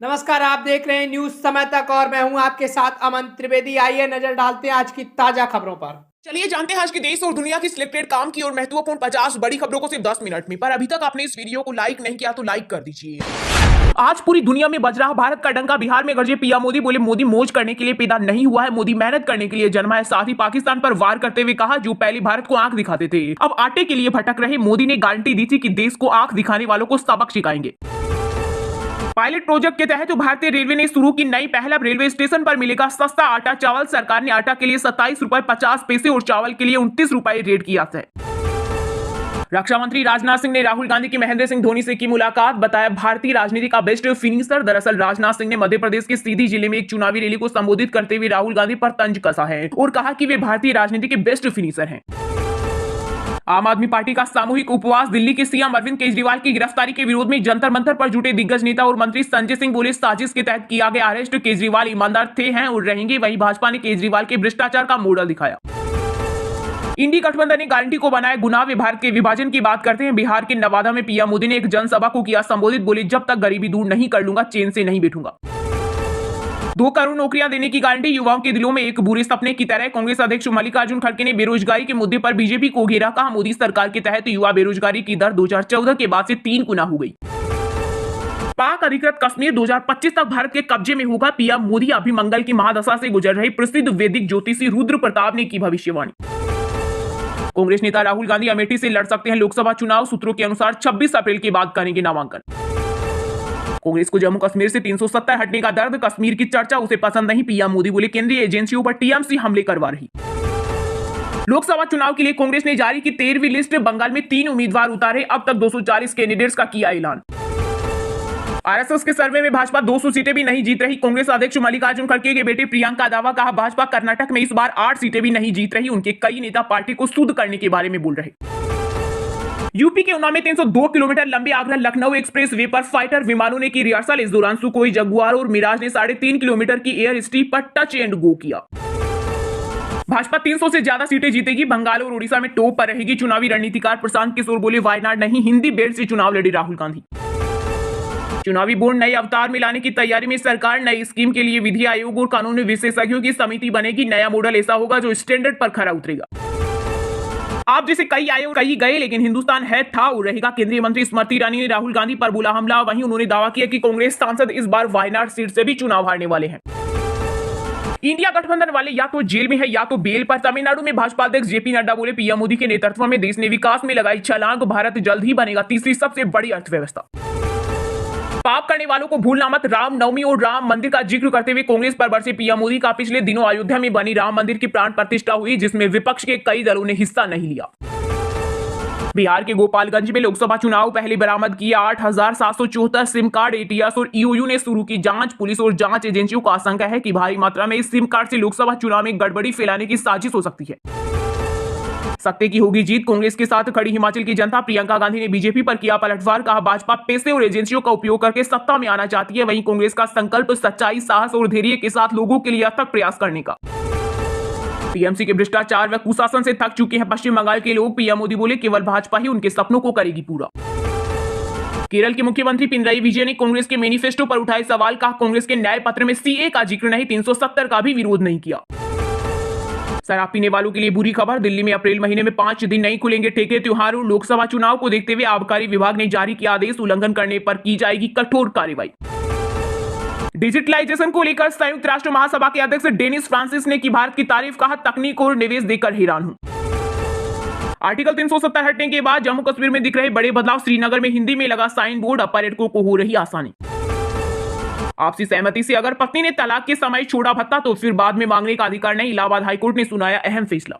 नमस्कार, आप देख रहे हैं न्यूज समय तक और मैं हूं आपके साथ अमन त्रिवेदी। आइए नजर डालते हैं आज की ताजा खबरों पर। चलिए जानते हैं आज की देश और दुनिया की सिलेक्टेड काम की और महत्वपूर्ण 50 बड़ी खबरों को सिर्फ 10 मिनट में। पर अभी तक आपने इस वीडियो को लाइक नहीं किया तो लाइक कर दीजिए। आज पूरी दुनिया में बज रहा भारत का डंका। बिहार में गरजे पीएम मोदी। बोले मोदी मौज करने के लिए पैदा नहीं हुआ है, मोदी मेहनत करने के लिए जन्मा है। साथ ही पाकिस्तान पर वार करते हुए कहा, जो पहले भारत को आंख दिखाते थे अब आटे के लिए भटक रहे। मोदी ने गारंटी दी थी कि देश को आंख दिखाने वालों को सबक सिखाएंगे। पायलट प्रोजेक्ट के तहत भारतीय रेलवे ने शुरू की नई पहल। अब रेलवे स्टेशन पर मिलेगा सस्ता आटा चावल। सरकार ने आटा के लिए 27 रुपए 50 पैसे और चावल के लिए 29 रुपए रेट किया है। रक्षा मंत्री राजनाथ सिंह ने राहुल गांधी की महेंद्र सिंह धोनी से की मुलाकात। बताया भारतीय राजनीति का बेस्ट फिनिशर। दरअसल राजनाथ सिंह ने मध्य प्रदेश के सीधी जिले में एक चुनावी रैली को संबोधित करते हुए राहुल गांधी पर तंज कसा है और कहा कि वे भारतीय राजनीति के बेस्ट फिनिशर हैं। आम आदमी पार्टी का सामूहिक उपवास। दिल्ली के सीएम अरविंद केजरीवाल की गिरफ्तारी के विरोध में जंतर मंतर पर जुटे दिग्गज नेता और मंत्री संजय सिंह बोले, साजिश के तहत किया गया अरेस्ट। केजरीवाल ईमानदार थे, हैं और रहेंगे। वहीं भाजपा ने केजरीवाल के भ्रष्टाचार का मॉडल दिखाया। इंडी गठबंधन ने गारंटी को बनाया गुनाह। वे भारत के विभाजन की बात करते हैं। बिहार के नवादा में पीएम मोदी ने एक जनसभा को किया संबोधित। बोले, जब तक गरीबी दूर नहीं कर लूंगा चैन से नहीं बैठूंगा। 2 करोड़ नौकरियां देने की गारंटी। युवाओं के दिलों में एक बुरे सपने की तरह। कांग्रेस अध्यक्ष मल्लिकार्जुन खड़गे ने बेरोजगारी के मुद्दे पर बीजेपी को घेरा। कहा, मोदी सरकार के तहत युवा बेरोजगारी की दर 2014 के बाद से 3 गुना हो गई। पाक अधिकृत कश्मीर 2025 तक भारत के कब्जे में होगा। पीएम मोदी अभी मंगल की महादशा से गुजर रहे प्रसिद्ध वैदिक ज्योतिषी रुद्र प्रताप ने की भविष्यवाणी। कांग्रेस नेता राहुल गांधी अमेठी से लड़ सकते हैं लोकसभा चुनाव। सूत्रों के अनुसार 26 अप्रैल के बाद करेंगे नामांकन। कांग्रेस को जम्मू कश्मीर से 370 हटने का दर्द। कश्मीर की चर्चा उसे पसंद नहीं। पीएम मोदी बोले, केंद्रीय एजेंसियों पर टीएमसी हमले करवा रही। लोकसभा चुनाव के लिए कांग्रेस ने जारी की 13वीं लिस्ट। बंगाल में 3 उम्मीदवार उतारे। अब तक 240 कैंडिडेट्स का किया ऐलान। आरएसएस के सर्वे में भाजपा 200 सीटें भी नहीं जीत रही। कांग्रेस अध्यक्ष मल्लिकार्जुन खड़गे के बेटे प्रियंका का दावा। कहा, भाजपा कर्नाटक में इस बार 8 सीटें भी नहीं जीत रही। उनके कई नेता पार्टी को शुद्ध करने के बारे में बोल रहे। यूपी के उन्नाव में 302 किलोमीटर लंबे आगरा लखनऊ एक्सप्रेस वे पर फाइटर विमानों ने की रिहर्सल। इस दौरान सुखोई, जगुआर और मिराज ने 3.5 किलोमीटर की एयर स्ट्रिप पर टच एंड गो किया। भाजपा 300 से ज्यादा सीटें जीतेगी। बंगाल और ओडिशा में टॉप पर रहेगी। चुनावी रणनीतिकार प्रशांत किशोर बोले, वायनाड नहीं हिंदी बेल्ट से चुनाव लड़े राहुल गांधी। चुनावी बोर्ड नए अवतार में लाने की तैयारी में। सरकार नई स्कीम के लिए विधि आयोग और कानूनी विशेषज्ञों की समिति बनेगी। नया मॉडल ऐसा होगा जो स्टैंडर्ड पर खरा उतरेगा। आप जैसे कई आए और कई गए, लेकिन हिंदुस्तान है, था और रहेगा। केंद्रीय मंत्री स्मृति ईरानी ने राहुल गांधी पर बोला हमला। वहीं उन्होंने दावा किया कि कांग्रेस सांसद इस बार वायनाड सीट से भी चुनाव हारने वाले हैं। इंडिया गठबंधन वाले या तो जेल में है या तो बेल पर। तमिलनाडु में भाजपा अध्यक्ष जेपी नड्डा बोले, पीएम मोदी के नेतृत्व में देश ने विकास में लगाई छलांग। भारत जल्द ही बनेगा तीसरी सबसे बड़ी अर्थव्यवस्था। पाप करने वालों को भूलना मत। राम नवमी और राम मंदिर का जिक्र करते हुए कांग्रेस पर बरसे पीएम मोदी का। पिछले दिनों अयोध्या में बनी राम मंदिर की प्राण प्रतिष्ठा हुई, जिसमें विपक्ष के कई दलों ने हिस्सा नहीं लिया। बिहार के गोपालगंज में लोकसभा चुनाव पहले बरामद किए 8,774 सिम कार्ड। एटीएस और ईओयू ने शुरू की जांच। पुलिस और जांच एजेंसियों को आशंका है कि भारी मात्रा में इस सिम कार्ड से लोकसभा चुनाव में गड़बड़ी फैलाने की साजिश हो सकती है। सत्य की होगी जीत। कांग्रेस के साथ खड़ी हिमाचल की जनता। प्रियंका गांधी ने बीजेपी पर किया पलटवार। कहा, भाजपा पैसे और एजेंसियों का उपयोग करके सत्ता में आना चाहती है। वहीं कांग्रेस का संकल्प सच्चाई, साहस और धैर्य के साथ लोगों के लिए अथक प्रयास करने का। टीएमसी के भ्रष्टाचार व कुशासन से थक चुके हैं पश्चिम बंगाल के लोग। पीएम मोदी बोले, केवल भाजपा ही उनके सपनों को करेगी पूरा। केरल के मुख्यमंत्री पिनराई विजयन ने कांग्रेस के मैनिफेस्टो पर उठाए सवाल। कहा, कांग्रेस के न्याय पत्र में सीए का जिक्र नहीं, 370 का भी विरोध नहीं किया। शराब पीने वालों के लिए बुरी खबर। दिल्ली में अप्रैल महीने में 5 दिन नहीं खुलेंगे ठेके। त्योहार और लोकसभा चुनाव को देखते हुए आबकारी विभाग ने जारी किया आदेश। उल्लंघन करने पर की जाएगी कठोर कार्रवाई। डिजिटलाइजेशन को लेकर संयुक्त राष्ट्र महासभा के अध्यक्ष डेनिस फ्रांसिस ने की भारत की तारीफ। कहा, तकनीक और निवेश देकर हैरान हूं। आर्टिकल 370 हटने के बाद जम्मू कश्मीर में दिख रहे बड़े बदलाव। श्रीनगर में हिंदी में लगा साइन बोर्ड। अब पर्यटकों को हो रही आसानी। आपसी सहमति से अगर पत्नी ने तलाक के समय छोड़ा भत्ता तो फिर बाद में मांगने का अधिकार नहीं। इलाहाबाद हाईकोर्ट ने सुनाया अहम फैसला।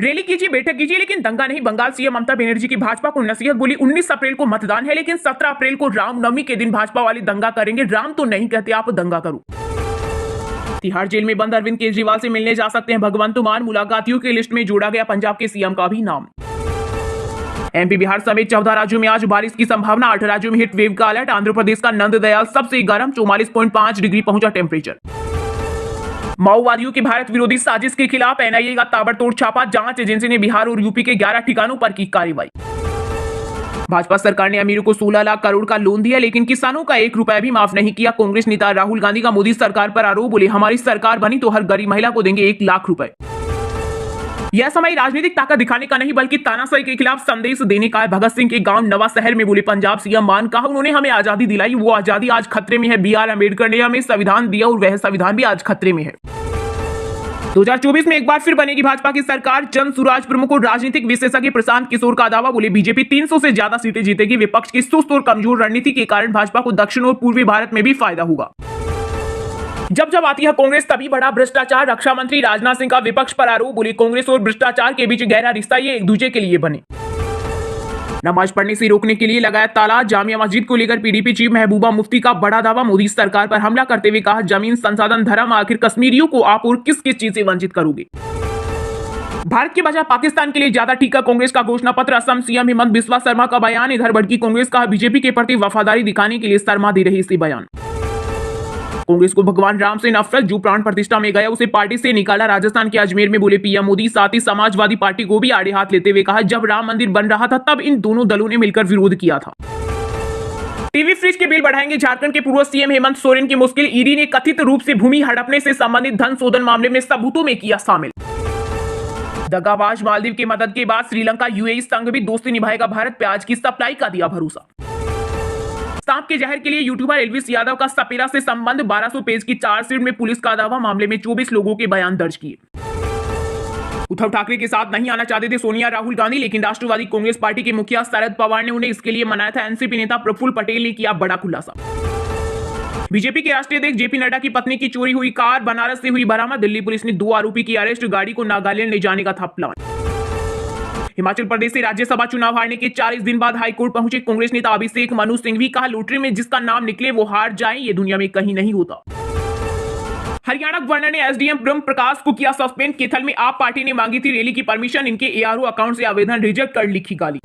रैली कीजिए, बैठक कीजिए, लेकिन दंगा नहीं। बंगाल सीएम ममता बनर्जी की भाजपा को नसीहत। बोली, 19 अप्रैल को मतदान है, लेकिन 17 अप्रैल को रामनवमी के दिन भाजपा वाले दंगा करेंगे। राम तो नहीं कहते, आप दंगा करो। तिहाड़ जेल में बंद अरविंद केजरीवाल से मिलने जा सकते हैं भगवंत मान। मुलाकातियों की लिस्ट में जोड़ा गया पंजाब के सीएम का भी नाम। एमपी, बिहार समेत 14 राज्यों में आज बारिश की संभावना। 8 राज्यों में हीट वेव का अलर्ट। आंध्र प्रदेश का नंददयाल सबसे गर्म, 44.5 डिग्री पहुंचा टेम्परेचर। माओवादियों की भारत विरोधी साजिश के खिलाफ एनआईए का ताबड़तोड़ छापा। जांच एजेंसी ने बिहार और यूपी के 11 ठिकानों पर की कार्रवाई। भाजपा सरकार ने अमीरों को 16 लाख करोड़ का लोन दिया, लेकिन किसानों का 1 रुपया भी माफ नहीं किया। कांग्रेस नेता राहुल गांधी का मोदी सरकार पर आरोप, बोले हमारी सरकार बनी तो हर गरीब महिला को देंगे 1 लाख रुपए। यह समय राजनीतिक ताकत दिखाने का नहीं बल्कि तानाशाही के खिलाफ संदेश देने का है। भगत सिंह के गांव नवा शहर में बोले पंजाब सीएम मान, कहा उन्होंने हमें आजादी दिलाई, वो आजादी आज खतरे में है। BR अम्बेडकर ने हमें संविधान दिया और वह संविधान भी आज खतरे में है। 2024 में एक बार फिर बनेगी भाजपा की सरकार। जन सुराज प्रमुख और राजनीतिक विशेषज्ञ प्रशांत किशोर का दावा, बोले बीजेपी 300 से ज्यादा सीटें जीतेगी। विपक्ष की सुस्त और कमजोर रणनीति के कारण भाजपा को दक्षिण और पूर्वी भारत में भी फायदा होगा। जब जब आती है कांग्रेस तभी बड़ा भ्रष्टाचार। रक्षा मंत्री राजनाथ सिंह का विपक्ष पर आरोप, बोले कांग्रेस और भ्रष्टाचार के बीच गहरा रिश्ता, ये एक दूसरे के लिए बने। नमाज पढ़ने से रोकने के लिए लगाया ताला। जामिया मस्जिद को लेकर PDP चीफ महबूबा मुफ्ती का बड़ा दावा, मोदी सरकार पर हमला करते हुए कहा जमीन संसाधन धर्म, आखिर कश्मीरियों को आप और किस किस चीज से वंचित करोगे। भारत के बजाय पाकिस्तान के लिए ज्यादा ठीका कांग्रेस का घोषणा पत्र। असम सीएम हेमंत बिस्वा शर्मा का बयान। इधर भड़की कांग्रेस का बीजेपी के प्रति वफादारी दिखाने के लिए शर्मा दे रही इसी बयान। कांग्रेस को भगवान राम से नफरत, जो प्राण प्रतिष्ठा में गया उसे पार्टी से निकाला। राजस्थान के अजमेर में बोले पीएम मोदी। साथ ही समाजवादी पार्टी को भी आड़े हाथ लेते हुए कहा जब राम मंदिर बन रहा था तब इन दोनों दलों ने मिलकर विरोध किया था। टीवी फ्रिज के बिल बढ़ाएंगे झारखंड के पूर्व सीएम हेमंत सोरेन की मुश्किल। ईडी ने कथित रूप से भूमि हड़पने से संबंधित धन शोधन मामले में सबूतों में किया शामिल। दगाबाज मालदीव की मदद के बाद श्रीलंका UAE संघ भी दोस्ती निभाएगा भारत, प्याज की सप्लाई का दिया भरोसा। सांप के जहर के लिए यूट्यूबर एल्विस यादव का सपेरा से संबंध। 1200 पेज की चार्जशीट में पुलिस का दावा, मामले में 24 लोगों के बयान दर्ज किए। उद्धव ठाकरे के साथ नहीं आना चाहते थे सोनिया राहुल गांधी, लेकिन राष्ट्रवादी कांग्रेस पार्टी के मुखिया शरद पवार ने उन्हें इसके लिए मनाया था। एनसीपी नेता प्रफुल्ल पटेल ने किया बड़ा खुलासा। बीजेपी के राष्ट्रीय अध्यक्ष JP नड्डा की पत्नी की चोरी हुई कार बनारस से हुई बरामद। दिल्ली पुलिस ने 2 आरोपी की अरेस्ट, गाड़ी को नागालैंड ले जाने का था प्लान। हिमाचल प्रदेश से राज्यसभा चुनाव हारने के 40 दिन बाद हाईकोर्ट पहुंचे कांग्रेस नेता अभिषेक मनु सिंघवी। कहा लॉटरी में जिसका नाम निकले वो हार जाए, ये दुनिया में कहीं नहीं होता। हरियाणा गवर्नर ने SDM ब्रह्म प्रकाश को किया सस्पेंड। कैथल में आप पार्टी ने मांगी थी रैली की परमिशन, इनके ARO अकाउंट से आवेदन रिजेक्ट कर लिखी गाली।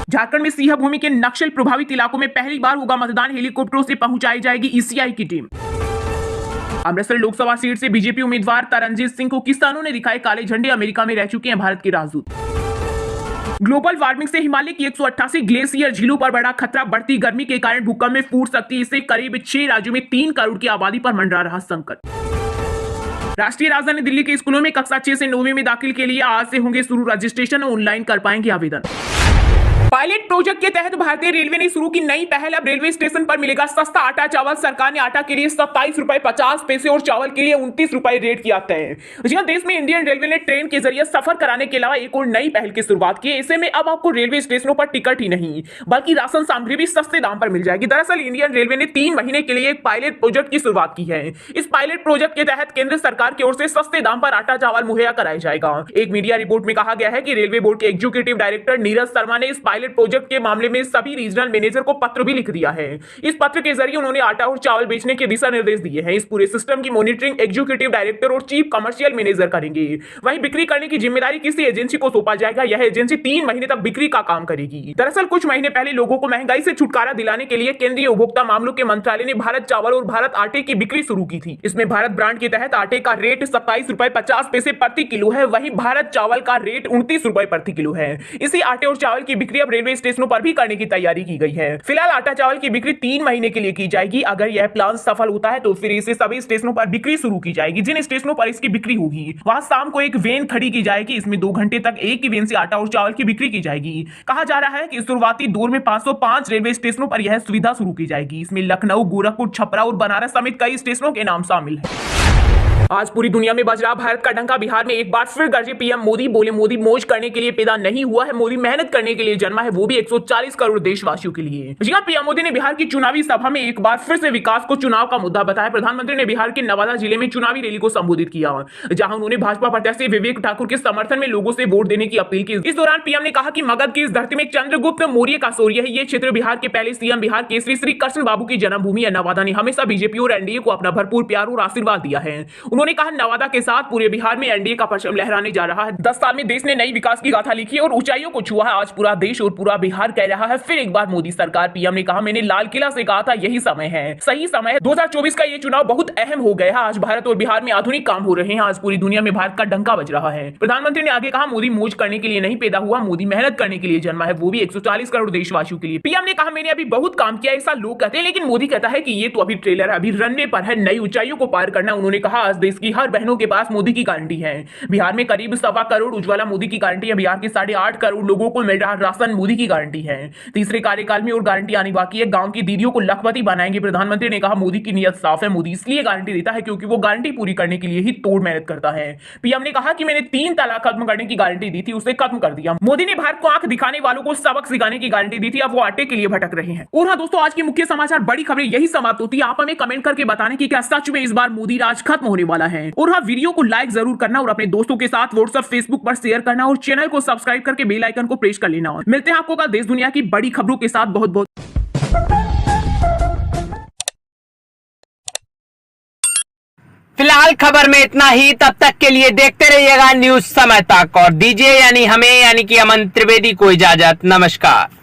झारखंड में सिंह भूमि के नक्सल प्रभावित इलाकों में पहली बार होगा मतदान। हेलीकॉप्टरों से पहुंचाई जाएगी ECI की टीम। अमृतसर लोकसभा सीट से बीजेपी उम्मीदवार तरनजीत सिंह को किसानों ने दिखाए काले झंडे। अमेरिका में रह चुके हैं भारत के राजदूत। ग्लोबल वार्मिंग से हिमालय की 188 ग्लेशियर झीलों पर बड़ा खतरा। बढ़ती गर्मी के कारण भूकंप में फूट सकती है। इससे करीब 6 राज्यों में 3 करोड़ की आबादी पर मंडरा रहा संकट। राष्ट्रीय राजधानी दिल्ली के स्कूलों में कक्षा 6 से 9वीं में दाखिल के लिए आज से होंगे शुरू रजिस्ट्रेशन और ऑनलाइन कर पाएंगे आवेदन। पायलट प्रोजेक्ट के तहत भारतीय रेलवे ने शुरू की नई पहल। अब रेलवे स्टेशन पर मिलेगा सस्ता आटा चावल। सरकार ने आटा के लिए 27 रुपए 50 पैसे और चावल के लिए 29 रुपए रेट किया तय। जहां देश में इंडियन रेलवे ने ट्रेन के जरिए सफर कराने के अलावा एक और नई पहल की शुरुआत की है। ऐसे में अब आपको रेलवे स्टेशनों पर टिकट ही नहीं बल्कि राशन सामग्री भी सस्ते दाम पर मिल जाएगी। दरअसल इंडियन रेलवे ने 3 महीने के लिए एक पायलट प्रोजेक्ट की शुरुआत की है। इस पायलट प्रोजेक्ट के तहत केंद्र सरकार की ओर से सस्ते दाम पर आटा चावल मुहैया कराया जाएगा। एक मीडिया रिपोर्ट में कहा गया है कि रेलवे बोर्ड के एग्जीक्यूटिव डायरेक्टर नीरज शर्मा ने इस पायलट प्रोजेक्ट के मामले में सभी रीजनल मैनेजर को पत्र भी लिख दिया है। इस पत्र के जरिए उन्होंने आटा और चावल बेचने के दिशा निर्देश दिए हैं। इस पूरे सिस्टम की मॉनिटरिंग एग्जीक्यूटिव डायरेक्टर और चीफ कमर्शियल मैनेजर करेंगे। वहीं बिक्री करने की जिम्मेदारी किसी एजेंसी को सौंपा जाएगा। यह एजेंसी 3 महीने तक बिक्री का काम करेगी। दरअसल कुछ महीने पहले लोगों को महंगाई से छुटकारा दिलाने के लिए केंद्रीय उपभोक्ता मामलों के मंत्रालय ने भारत चावल और भारत आटे की बिक्री शुरू की थी। इसमें भारत ब्रांड के तहत आटे का रेट 27 रुपए 50 पैसे प्रति किलो है। वहीं भारत चावल का रेट 29 रुपए प्रति किलो है। इसी आटे और चावल की बिक्री अब रेलवे स्टेशनों पर भी करने की तैयारी की गई है। फिलहाल आटा चावल की बिक्री 3 महीने के लिए की जाएगी। अगर यह प्लान सफल होता है तो फिर इसे सभी स्टेशनों पर बिक्री शुरू की जाएगी। जिन स्टेशनों पर इसकी बिक्री होगी वहां शाम को एक वैन खड़ी की जाएगी। इसमें 2 घंटे तक एक ही वैन से आटा और चावल की बिक्री की जाएगी। कहा जा रहा है कि शुरुआती दौर में 505 रेलवे स्टेशनों पर यह सुविधा शुरू की जाएगी। इसमें लखनऊ, गोरखपुर, छपरा और बनारस समेत कई स्टेशनों के नाम शामिल है। आज पूरी दुनिया में बज रहा भारत का डंका। बिहार में एक बार फिर गरजे पीएम मोदी। बोले मोदी मौज करने के लिए पैदा नहीं हुआ है, मोदी मेहनत करने के लिए जन्मा है, वो भी 140 करोड़ देशवासियों के लिए। जी हां, पीएम मोदी ने बिहार की चुनावी सभा में एक बार फिर से विकास को चुनाव का मुद्दा बताया। प्रधानमंत्री ने बिहार के नवादा जिले में चुनावी रैली को संबोधित किया, जहां उन्होंने भाजपा प्रत्याशी विवेक ठाकुर के समर्थन में लोगों से वोट देने की अपील की। इस दौरान पीएम ने कहा कि मगध की इस धरती में चंद्रगुप्त मौर्य का शौर्य है। ये क्षेत्र बिहार के पहले सीएम बिहार केसरी श्री कृष्ण बाबू की जन्मभूमि है। नवादा ने हमेशा बीजेपी और एनडीए को अपना भरपूर प्यार और आशीर्वाद दिया है। उन्होंने कहा नवादा के साथ पूरे बिहार में एनडीए का परचम लहराने जा रहा है। 10 साल में देश ने नई विकास की गाथा लिखी और ऊंचाइयों को छुआ है। आज पूरा देश और पूरा बिहार कह रहा है फिर एक बार मोदी सरकार। पीएम ने कहा मैंने लाल किला से कहा था यही समय है, सही समय है। 2024 का ये चुनाव बहुत अहम हो गया है। आज भारत और बिहार में आधुनिक काम हो रहे हैं। आज पूरी दुनिया में भारत का डंका बज रहा है। प्रधानमंत्री ने आगे कहा मोदी मौज करने के लिए नहीं पैदा हुआ, मोदी मेहनत करने के लिए जन्मा है, वो भी 140 करोड़ देशवासियों के लिए। पीएम ने कहा मैंने अभी बहुत काम किया, ऐसा लोग कहते हैं, लेकिन मोदी कहता है कि ये तो अभी ट्रेलर है, अभी रनवे पर है, नई ऊंचाइयों को पार करना। उन्होंने कहा आज देश की हर बहनों के पास मोदी की गारंटी है। बिहार में करीब 1.25 करोड़ उज्ज्वला मोदी की गारंटी है। बिहार के 8.5 करोड़ लोगों को मिल रहा राशन मोदी की गारंटी है। तीसरे कार्यकाल में और गारंटी आनी बाकी है। गांव की दीदियों को लखपति बनाएंगे। प्रधानमंत्री ने कहा मोदी की नीयत साफ है। मोदी इसलिए गारंटी देता है क्योंकि वो गारंटी पूरी करने के लिए ही तोड़ मेहनत करता है। पीएम ने कहा कि मैंने 3 तलाक खत्म करने की गारंटी दी थी, उसे खत्म कर दिया। मोदी ने भारत को आंख दिखाने वालों को सबक सिखाने की गारंटी दी थी, अब वो आटे के लिए भटक रहे हैं। और हाँ दोस्तों, आज की मुख्य समाचार बड़ी खबरें यही समाप्त होती है। आप हमें कमेंट करके बताने की क्या सच में इस बार मोदी राज खत्म होने वाला है। और हाँ, वीडियो को लाइक जरूर करना और अपने दोस्तों के साथ व्हाट्सएप फेसबुक पर शेयर करना और चैनल को सब्सक्राइब करके बेल आइकन को प्रेस कर लेना। मिलते हैं आपको कल देश दुनिया की बड़ी खबरों के साथ। बहुत बहुत फिलहाल खबर में इतना ही। तब तक के लिए देखते रहिएगा न्यूज समय तक और दीजिए यानी हमें यानी कि अमन त्रिवेदी को इजाजत। नमस्कार।